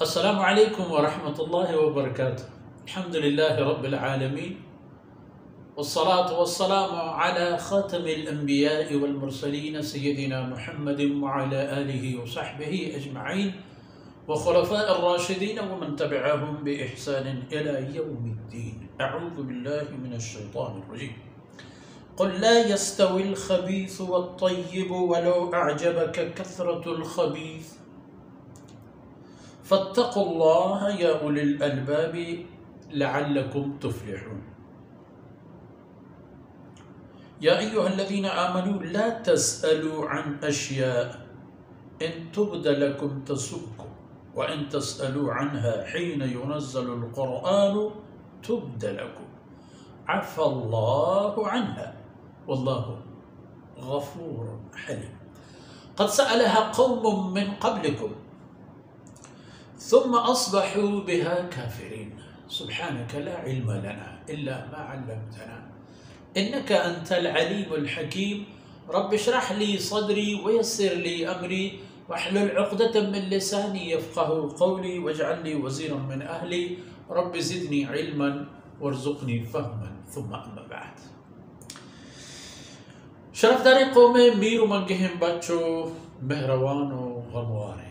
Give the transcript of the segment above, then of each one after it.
अस्सलामु अलैकुम वरहमतुल्लाहि वबरकातुहू। अल्हम्दुलिल्लाहि रब्बिल आलमीन वस्सलातु वस्सलामु अला खातमिल अंबियाइ वल मुरसलीन सय्यदिना मुहम्मदिन व अला आलिहि व सहबिहि अजमईन व खुलफाइर राशिदीन व मन तबिअहुम बि इहसान इला यौमिद्दीन। अऊज़ु बिल्लाहि मिनश शैतानिर रजीम। क़ुल ला यस्तविल खबीस वत्तय्यिब वलौ अअजबक कसरतुल खबीस फत्तक़ुल्लाह या उलिल अलबाब लअल्लकुम तुफ़्लिहून। या अय्युहल्लज़ीना आमनू ला तस्अलू अन अश्या इन तुब्द लकुम तसुअकुम व इन तस्अलू अन्हाहीन युनज़्ज़लुल क़ुरआनु तुब्द लकुम अफ़ल्लाहु अन्हा वल्लाहु गफ़ूरुन हलीम। क़द सअलहा क़ौमुम मिन क़ब्लिकुम सुम्मा अस्बहू बिहा काफ़िरीन। सुब्हानक ला इल्म लना इल्ला मा अल्लमतना इन्नका अंतल अलीमुल हकीम। रब्बि इश्रह ली सदरी वयस्सिर ली अमरी वहलुल उक़दतम मिन लिसानी यफ़क़हू क़ौली वजअल ली वज़ीरन मिन अहली रब्बि ज़िदनी इल्मन वरज़ुक़नी फ़हमन सुम्मा अम्मा बअद। शरफ़दार क़ौमे मीर मंगहम बच्चों मेहरबानो गमवार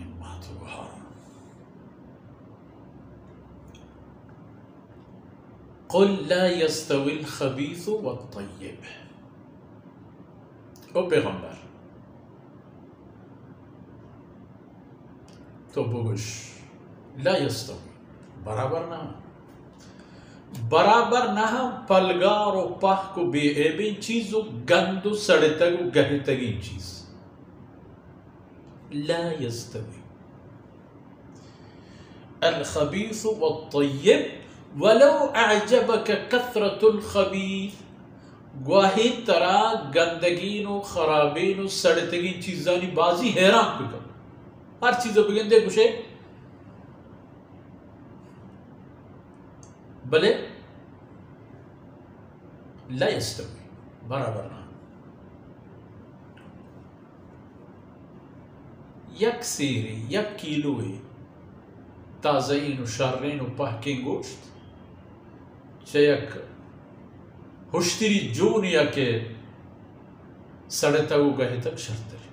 क़ुल ला यस्तविल खबीस वत्तय्यिब। ओ पैगम्बर तो बुगुश ला यस्तवी बराबर ना पलगार और पह को बेएबिन चीज गंदु सड़तगु गहतगी चीज ला यस्तवी अल खबीस वत्तय्यिब वलो अअजबक कसरतुल खबीस। ग्वाही तरा गंदगीनो खराबीनो सड़तगी चीजानी बाजी हैरान बिकम हर चीज़ बिगंदे कुशे भले ला यस्तवी बराबर ना यक सीरी यक किलोए ताज़ईन शर्रेन पहकिन गोश्त चयक हुश्तरी जून या के सड़ता वो गहे तक शर्तरी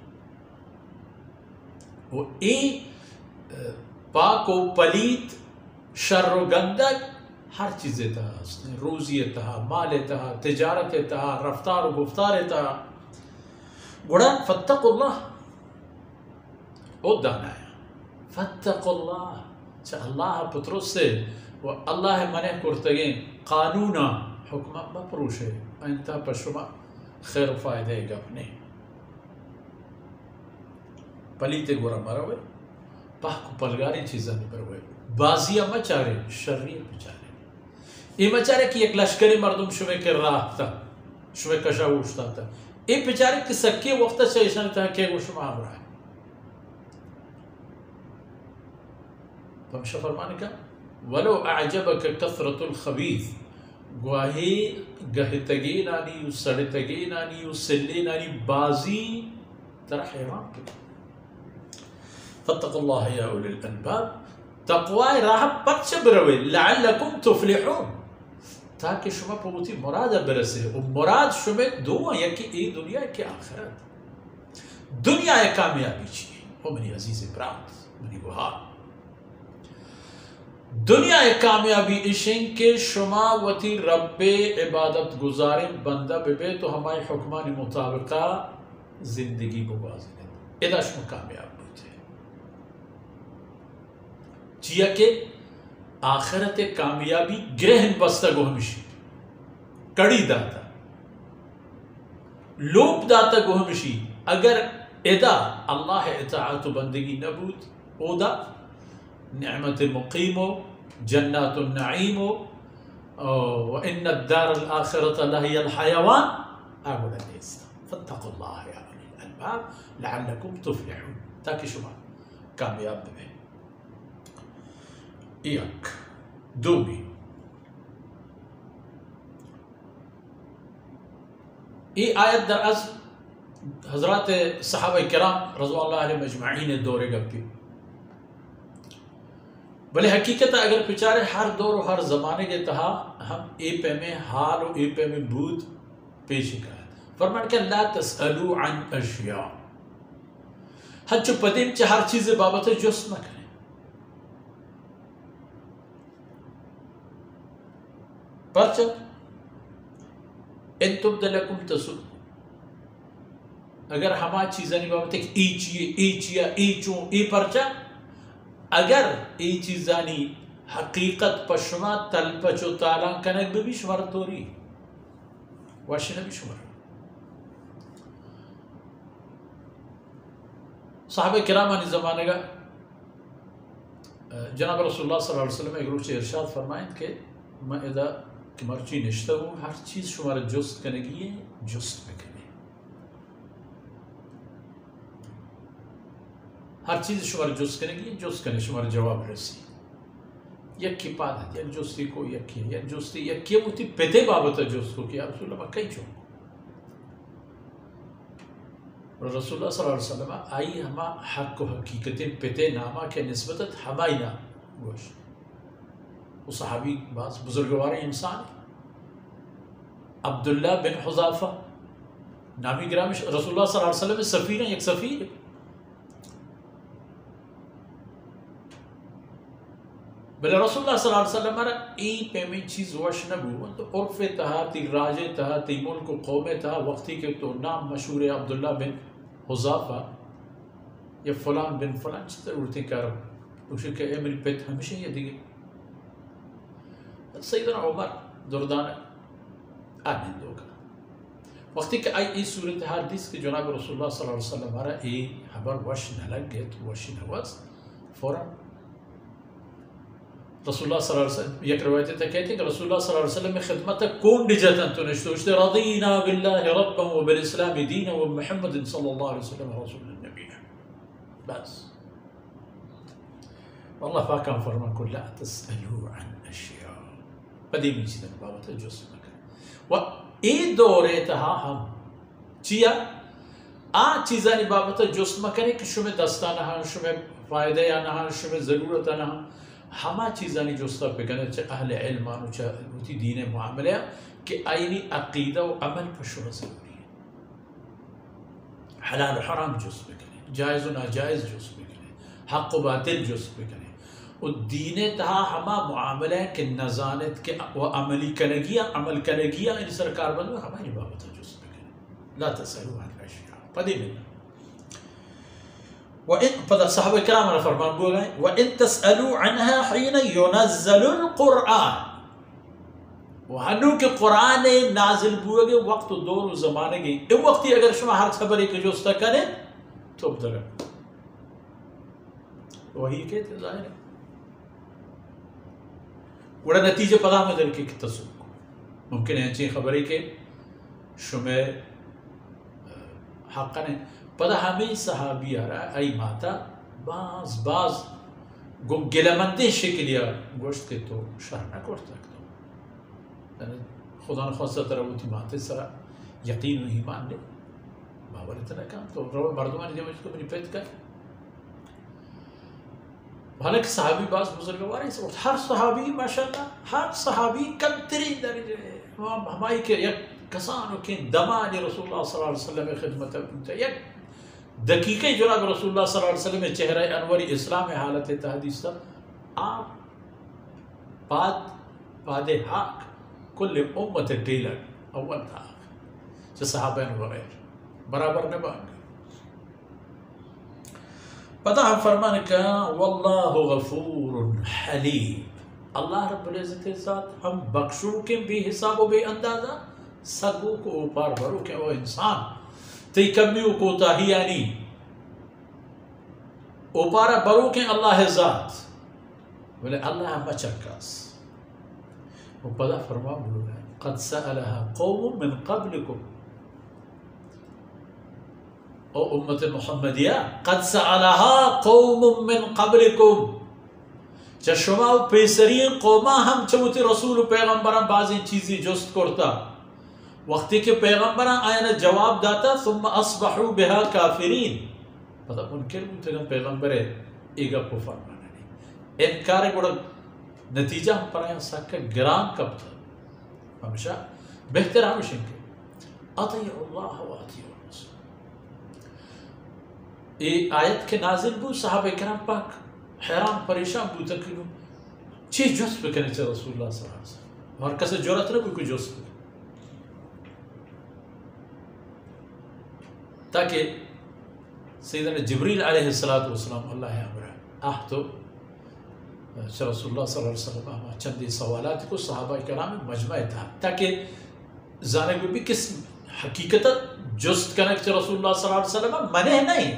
वो ए पाको पलीत शर्रो गंदक हर चीज़ें तहा रोज़ी तहा माल तहा तिजारत तहा रफ्तार गुफ्तार तहा गुड़ा फत्तकुल्लाह ओ दाना फत्तकुल्लाह अल्लाह पुत्रों से वो अल्लाह मने कुर्तगे कानूना हुक्म मपरूश है अंता पशुमा खैर फायदे गपने पलीते गोरा मरवे पाक पलगारी चीज़ा नहीं परवे बाजिया मचारे शर्री बेचारे ये मचारे की एक लश्करी मर्दुम शुमे के राह था शुमे कशा उठता था ये बेचारे की सक्के वक्त से ऐसा था कि वो शुमा आ रहा है तो फरमाने का वलो अअजबक कसरतुल खबीस ग्वाही गहतगी नानी सड़तगी नानी सिल्ली नानी बाजी तरह हैरान के फत्तकुल्लाह या उलिल अलबाब तक़वा राह पक्ष बरवे लअल्लकुम तुफ़्लिहून ताकि शुमा पहुंची मुराद बरसे और मुराद शुमे दो या कि ए दुनिया के आखिरत दुनिया एक कामयाबी चाहिए ओ मेरी अजीज़ प्राप्त मेरी गुहार दुनिया एक कामयाबी इशिंग के शुमा वती रब्बे इबादत गुजारे बंदा बेबे तो हमारे हुक्मानी मुताबिका जिंदगी बुवाज़िन इधर शुमा कामयाब होते जिया के आखिरत कामयाबी ग्रहण बस्ता गोहमिशी कड़ी दाता लोप दाता गोहमिशी अगर इदा अल्लाह इताअत बंदगी नबूत ओदा निअमत मुक़ीमो जन्नतुन नईमो व इन्न दारल आखिरत लहियल हयवान आगुल फत्तकुल्लाह या उलिल अलबाब लअल्लकुम तुफ़्लिहून ताकि शुमा कामयाब बने। एक दूमी ये आयत दरअज़ हज़रात सहाबा किराम रज़ियल्लाहु अन्हुम अजमईन दौरे गप्पी भले हकीकत अगर बेचारे हर दौर और हर ज़माने के तहा हम ए पे में हाल और ए पे में बूद पेशी का फरमान के ला तसअलू अन अशिया हज पदीम च हर चीज़ बाबत जुस्त न करें। परच इन तुबदलकुम तसु अगर हमा चीज़ानी बाबत ई चिया ई चूं ई परचा अगर ई चीज़ानी हकीकत पशमा तलपचो ताला कनक भी शुमार तोरी वाशिन भी शुमार साहब किरामानी ज़माने का जनाब रसूलुल्लाह सल्लल्लाहु अलैहि वसल्लम एक रोज़ इरशाद फरमाएं कि मैं इदा कि मर्ची निश्ता हूँ हर चीज़ शुमार जुस्त कनेगी है जुस्त में कने हर चीज़ शुमार जुस्त कनेगी जुस्त कने शुमार जवाब रसी यक्की पाद यक जुस्ती को यक्की यक जुस्ती यक्की मुती पेते बाबत जुस्त को कि या रसूलुल्लाह कई चो रसूलुल्लाह सल्लल्लाहु अलैहि वसल्लम आई हमा हक को हकीकतें पेते नामा के निस्बत हमाई ना गोश वो सहाबी बास बुजुर्गवार इंसान अब्दुल्ला बिन हुज़ाफ़ा नामी ग्रामी रसूलुल्लाह सल्लल्लाहु अलैहि वसल्लम सफ़ीर हैं एक सफ़ीर बले रसूलुल्लाह सल्लल्लाहु अलैहि वसल्लम ई पेमेंट चीज़ वश नबू तो उर्फ़ तहा ती राजे तहा ती मुल्क कौमे तहा वक्ती के तो नाम मशहूर है अब्दुल्ला बिन हुज़ाफ़ा या फ़लान बिन फ़लान ज़रूरत कर उसे के मेरी पेट हमेशा ये दी सैयदना उमर दुर्दान आने दोगा वक्ती के आई इस सूरत हादिस के जनाब रसूलुल्लाह सल्लल्लाहु अलैहि वसल्लम हमारा ए खबर वश न लग गए तो वश नवाज फ़ौरन रसूलुल्लाह सल्लल्लाहु अलैहि वसल्लम एक रवायत तक कहते हैं कि रसूलुल्लाह सल्लल्लाहु अलैहि वसल्लम में खिदमत कौन डिजतन तो नश्तो रदीना बिल्लाहि रब्बन व बिल इस्लाम दीना व मुहम्मद सल्लल्लाहु अलैहि वसल्लम रसूलन नबी बस अल्लाह पाक का फरमान को ला तसअलू अन अशिया पदीमी चीज़ बाबत जुस्त न करें व ए दौरे तहा हम चिया आ चीज़ानी बाबत जुस्त न करें कि शुमे दस्ता न शुमे फ़ायदे या न शुमे ज़रूरत न हमा चीज़ानी जुस्ता पे कने च अहले इल्म मानो च उती दीन मुआमले कि आईनी अकीदा व अमल पर शुरू ज़रूरी है हलाल हराम जुस्त पे करें जायज़ व नाजायज़ जुस्त पे करें हक़ व बातिल जुस्त पे करें और दीन तहा हमा मुआमले के नज़ानत के व अमली कनेगिया अमल कनेगिया इन सरकार बंदो हमारी बाबत जुस्त पे करें ला तसअलू अन अशिया पदी में व इन पता साहब किराम ने फरमान बोले व इन तसअलू अन्हा हिन युनज़्ज़लुल कुरान वहनु के कुरान नाजिल हुए के वक्त दौर ज़माने के ए वक्त अगर शुमा हर खबर के जुस्त करे तो बदल वही के ज़ाहिर वड़ा नतीजे पता में दर के तसुक मुमकिन है ची खबर के शुमे हक़ ने पता हमें सहाबी आ रहा आई माता बाज बाज गो गिलमंदे शिकलिया गोश्त के तो शर न कर सकता खुदा न खासा तरह वो थी माते सरा यकीन नहीं मान ले बाबर इतना काम तो रो मर्दमान जब इसको मेरी पेट कर हालांकि सहाबी बाज बुजुर्गवार है हर सहाबी माशाल्लाह हर सहाबी कम तरीन दर्जे हमारी के एक कसानों के दमानी रसूलुल्लाह सल्लल्लाहु अलैहि वसल्लम खिदमत एक दकीक़े जनाब रसूलुल्लाह सल्लल्लाहु अलैहि वसल्लम चेहरा अनवरी इस्लाम में हालत तहदीस आप पादे हक कुल उम्मत डेलर अव्वल था जो सहाबा वगैरह बराबर न बन पता हम फरमान का वल्लाहु गफूरुन हलीम अल्लाह रब्बुल इज़्ज़त के साथ हम बख्शों के बेहिसाब व बेअंदाज़ा सगों को ऊपर भरो के वो इंसान तई कमियों को ताहियानी ऊपर भरो के अल्लाह ज़ात बोले अल्लाह मचक्कास वो पता फरमा बोला क़द सअलहा कौम मिन क़ब्लिकुम ओ उम्मत मुहम्मदिया क़द सअलहा कौम मिन क़ब्लिकुम चशमा पेसरीन कौमा हम चमुती रसूल पैगंबर बाज़ी चीज़ें जुस्त करता वक्ती के पैगंबर आया जवाब दाता सुम्मा अस्बहू बिहा काफिरीन पता मुनकिर मुतगम पैगंबर एगा को फरमाना नहीं इनकार गुड़ नतीजा हम पर सक गिरान कब था हमेशा बेहतर हमेशा के अतिउल्लाह व अतिउर रसूल। ये आयत के नाजिल बु सहाबा किराम पाक हैरान परेशान बु तकनु चीज जस बकने च रसूलुल्लाह सल्लल्लाहु अलैहि वसल्लम और कसे जरूरत न कोई जस ताकि सैयदना जिब्रील अलैहिस्सलातु वस्सलाम अल्लाह अमर तो रसूलुल्लाह सल्लल्लाहु अलैहि वसल्लम चंद सवालात को सहाबा किराम मजमा था ताकि जाने को भी किस हकीकत जुस्त कनक रसूलुल्लाह सल्लल्लाहु अलैहि वसल्लम मने नहीं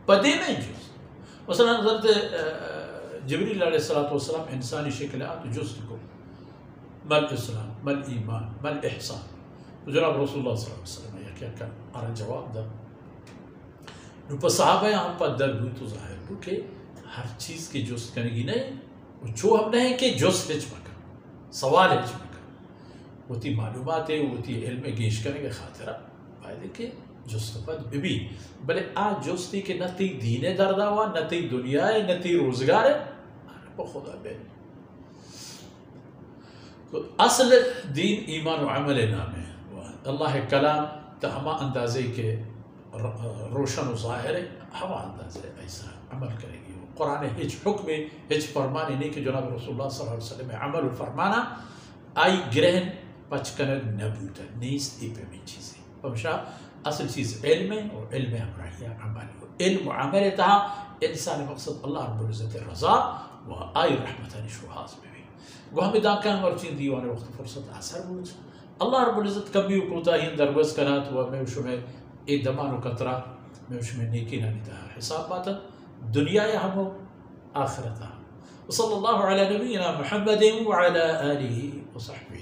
पदे में जुस्त मसलन हज़रत जिब्रील अलैहिस्सलातु वस्सलाम इंसानी शक्ल तो जुस्त को मल इस्लाम मल ईमान मल इहसान तो जनाब रसूलुल्लाह सल्लल्लाहु अलैहि वसल्लम या क्या कर आरा जवाब दा नु पर सहाबा हम पर दर तो जाहिर हो कि हर चीज़ की जुस्त करेगी नहीं जो हम नहीं कि जुस्त हिच मका सवाल हिच मका होती मालूमात है होती इल्म गेश करने के खातिर फायदे के जुस्त पद बिबी भले आज जुस्ती के नती दीने दर्दा हुआ नती दुनिया है नती रोजगार है खुदा बे तो असल दीन ईमान व अमल नाम है अल्लाह कलाम तहमा अंदाजे के रोशन ज़ाहिर है हवा अंदाजे ऐसा अमल करेगी कुरान हिच हुक्म हिच फरमाने नहीं कि जनाब रसूलुल्लाह सल्लल्लाहु अलैहि वसल्लम अमल फरमाना आई ग्रहण पचकन नबूत नीस इपे में चीज़ें हमेशा असल चीज़ इल्म और इल्म अमरिया अमल इल्म अमल तहा इंसान मकसद अल्लाह रब्बुल इज़्ज़त रज़ा व आई रहमतन शुहास में भी वह हमें दाकान और चीज़ दीवाने वक्त फुर्सत असर बोझ अल्लाह रब्बुल इज़्ज़त कभी कोता ही दरगज़ कनात हुआ मैं उसमें एक दमानो कतरा मैं उसमें नेकी ना निता हिसाब बात दुनिया या हम आखिरता। वसल्लल्लाहु अला नबीना मुहम्मद व अला आलिहि व सहबिहि।